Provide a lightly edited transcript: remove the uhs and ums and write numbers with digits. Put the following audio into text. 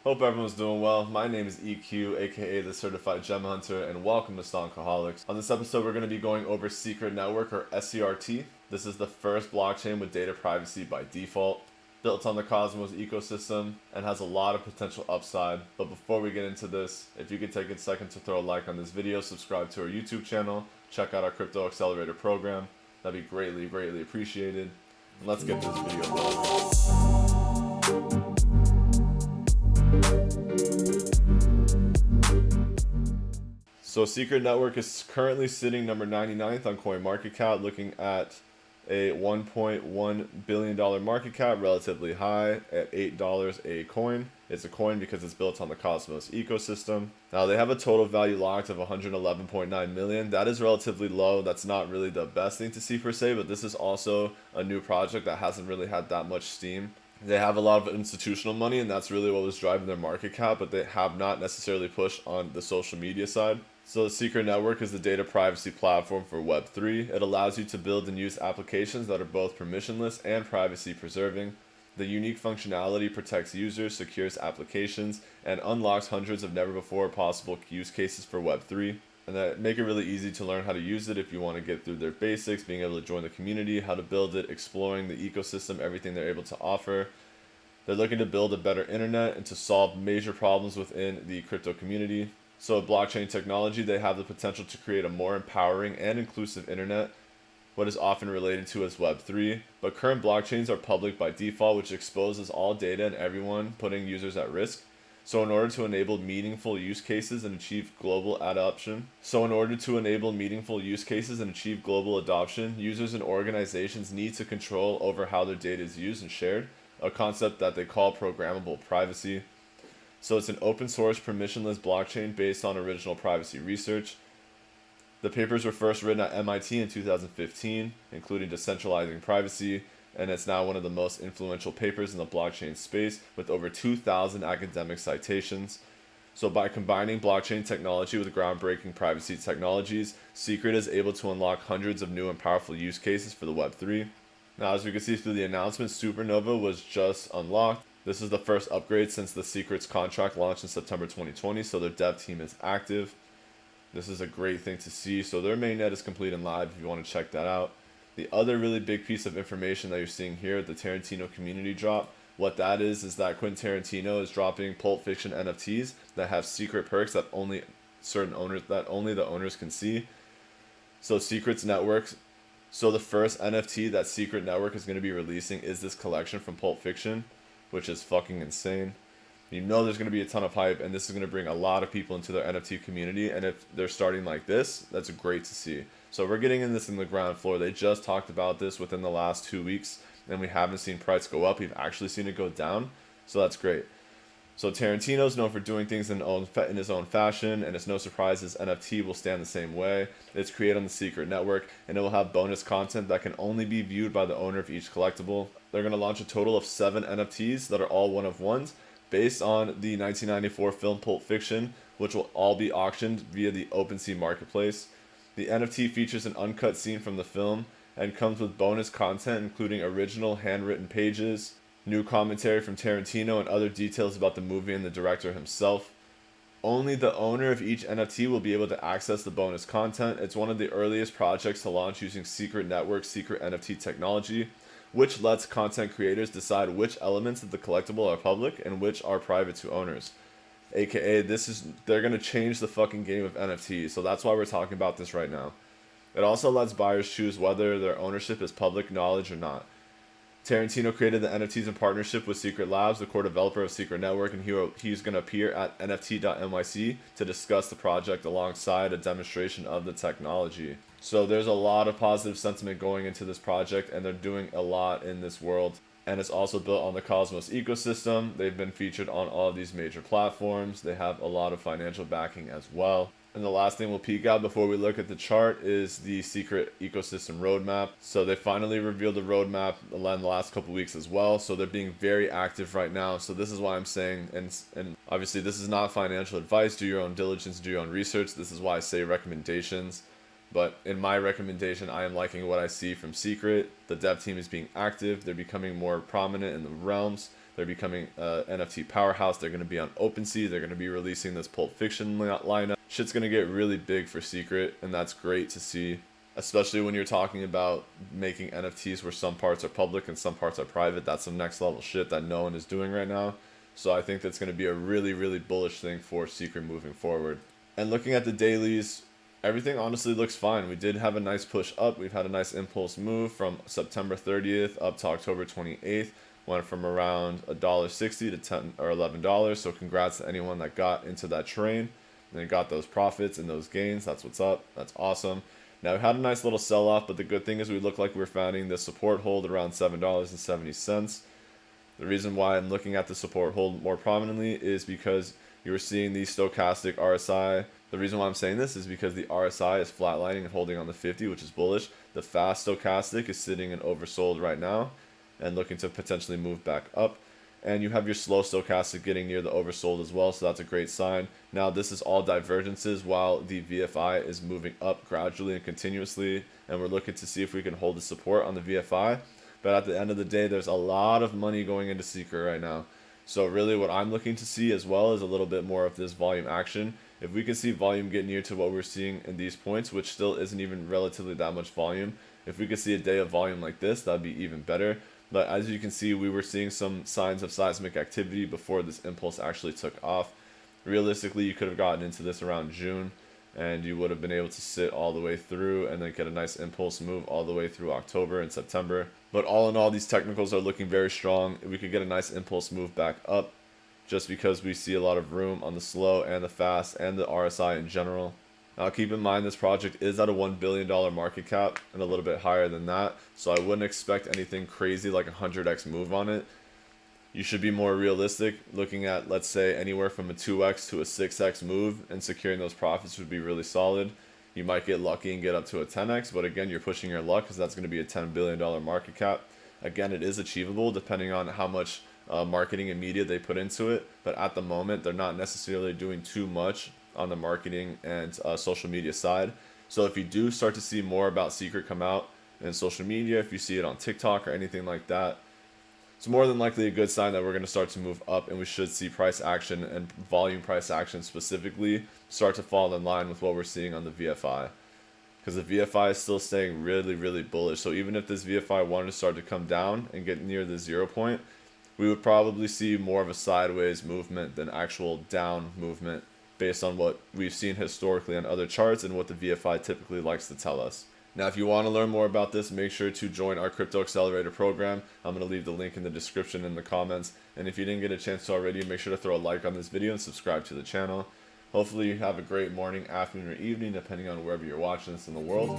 Hope everyone's doing well. My name is EQ, aka the Certified Gem Hunter, and welcome to Stochaholics. On this episode, we're going to be going over Secret Network, or SCRT. This is the first blockchain with data privacy by default, built on the Cosmos ecosystem, and has a lot of potential upside. But before we get into this, if you could take a second to throw a like on this video, subscribe to our YouTube channel, check out our Crypto Accelerator program, that'd be greatly appreciated. And let's get this video going. So Secret Network is currently sitting number 99th on CoinMarketCap, looking at a $1.1 billion market cap, relatively high at $8 a coin. It's a coin because it's built on the Cosmos ecosystem. Now they have a total value locked of 111.9 million. That is relatively low. That's not really the best thing to see per se, but this is also a new project that hasn't really had that much steam. They have a lot of institutional money, and that's really what was driving their market cap, but they have not necessarily pushed on the social media side. So the Secret Network is the data privacy platform for Web3. It allows you to build and use applications that are both permissionless and privacy preserving. The unique functionality protects users, secures applications, and unlocks hundreds of never before possible use cases for Web3. And that make it really easy to learn how to use it if you want to get through their basics, being able to join the community, how to build it, exploring the ecosystem, everything they're able to offer. They're looking to build a better internet and to solve major problems within the crypto community. So with blockchain technology, they have the potential to create a more empowering and inclusive internet, what is often related to as Web3. But current blockchains are public by default, which exposes all data and everyone, putting users at risk. So in order to enable meaningful use cases and achieve global adoption, users and organizations need to control over how their data is used and shared, a concept that they call programmable privacy. So it's an open source permissionless blockchain based on original privacy research. The papers were first written at MIT in 2015, including decentralizing privacy, and it's now one of the most influential papers in the blockchain space with over 2,000 academic citations. So by combining blockchain technology with groundbreaking privacy technologies, Secret is able to unlock hundreds of new and powerful use cases for the Web3. Now, as we can see through the announcement, Supernova was just unlocked. This is the first upgrade since the Secret's contract launched in September 2020, so their dev team is active. This is a great thing to see. So their mainnet is complete and live if you want to check that out. The other really big piece of information that you're seeing here, the Tarantino community drop, what that is that Quentin Tarantino is dropping Pulp Fiction NFTs that have secret perks that only the owners can see. So Secret's networks. So the first NFT that Secret Network is going to be releasing is this collection from Pulp Fiction, which is fucking insane. You know there's going to be a ton of hype, and this is going to bring a lot of people into their NFT community, and if they're starting like this, that's great to see. So we're getting in this in the ground floor. They just talked about this within the last 2 weeks, and we haven't seen price go up. We've actually seen it go down, so that's great. So Tarantino's known for doing things in his own fashion, and it's no surprise his NFT will stand the same way. It's created on the Secret Network, and it will have bonus content that can only be viewed by the owner of each collectible. They're going to launch a total of 7 NFTs that are all one-of-ones, based on the 1994 film Pulp Fiction, which will all be auctioned via the OpenSea marketplace. The NFT features an uncut scene from the film and comes with bonus content including original handwritten pages, new commentary from Tarantino, and other details about the movie and the director himself. Only the owner of each NFT will be able to access the bonus content. It's one of the earliest projects to launch using Secret Network's Secret NFT technology, which lets content creators decide which elements of the collectible are public and which are private to owners. AKA, they're going to change the fucking game of NFTs, so that's why we're talking about this right now. It also lets buyers choose whether their ownership is public knowledge or not. Tarantino created the NFTs in partnership with Secret Labs, the core developer of Secret Network, and he's going to appear at nft.nyc to discuss the project alongside a demonstration of the technology. So there's a lot of positive sentiment going into this project, and they're doing a lot in this world. And it's also built on the Cosmos ecosystem. They've been featured on all of these major platforms. They have a lot of financial backing as well. And the last thing we'll peek out before we look at the chart is the Secret ecosystem roadmap. So they finally revealed the roadmap in the last couple weeks as well. So they're being very active right now. So this is why I'm saying, and obviously this is not financial advice. Do your own diligence, do your own research. This is why I say recommendations. But in my recommendation, I am liking what I see from Secret. The dev team is being active. They're becoming more prominent in the realms. They're becoming a NFT powerhouse. They're going to be on OpenSea. They're going to be releasing this Pulp Fiction lineup. Shit's going to get really big for Secret, and that's great to see, especially when you're talking about making NFTs where some parts are public and some parts are private. That's some next level shit that no one is doing right now. So I think that's going to be a really, really bullish thing for Secret moving forward. And looking at the dailies, everything honestly looks fine. We did have a nice push up. We've had a nice impulse move from September 30th up to October 28th. Went from around $1.60 to $10 or $11. So congrats to anyone that got into that train and got those profits and those gains. That's what's up. That's awesome. Now we had a nice little sell off, but the good thing is we look like we're finding the support hold around $7.70. The reason why I'm looking at the support hold more prominently is because you were seeing the Stochastic Rsi. The reason why I'm saying this is because the RSI is flatlining and holding on the 50, which is bullish. The fast Stochastic is sitting and oversold right now and looking to potentially move back up. And you have your slow Stochastic getting near the oversold as well, so that's a great sign. Now this is all divergences while the VFI is moving up gradually and continuously, and we're looking to see if we can hold the support on the VFI. But at the end of the day, there's a lot of money going into Secret right now. So really what I'm looking to see as well is a little bit more of this volume action. If we can see volume get near to what we're seeing in these points, which still isn't even relatively that much volume, if we could see a day of volume like this, that'd be even better. But as you can see, we were seeing some signs of seismic activity before this impulse actually took off. Realistically, you could have gotten into this around June, and you would have been able to sit all the way through and then get a nice impulse move all the way through October and September. But all in all, these technicals are looking very strong. We could get a nice impulse move back up just because we see a lot of room on the slow and the fast and the RSI in general. Now keep in mind this project is at a $1 billion market cap and a little bit higher than that, so I wouldn't expect anything crazy like a 100x move on it. You should be more realistic, looking at, let's say, anywhere from a 2x to a 6x move, and securing those profits would be really solid. You might get lucky and get up to a 10x, but again, you're pushing your luck because that's going to be a $10 billion market cap. Again, it is achievable depending on how much marketing and media they put into it, but at the moment, they're not necessarily doing too much on the marketing and social media side. So if you do start to see more about Secret come out in social media, if you see it on TikTok or anything like that, it's more than likely a good sign that we're going to start to move up, and we should see price action and volume price action specifically start to fall in line with what we're seeing on the VFI. Because the VFI is still staying really, really bullish. So even if this VFI wanted to start to come down and get near the 0 point, we would probably see more of a sideways movement than actual down movement based on what we've seen historically on other charts and what the VFI typically likes to tell us. Now, if you want to learn more about this, make sure to join our Crypto Accelerator program. I'm going to leave the link in the description in the comments. And if you didn't get a chance to already, make sure to throw a like on this video and subscribe to the channel. Hopefully you have a great morning, afternoon, or evening, depending on wherever you're watching this in the world.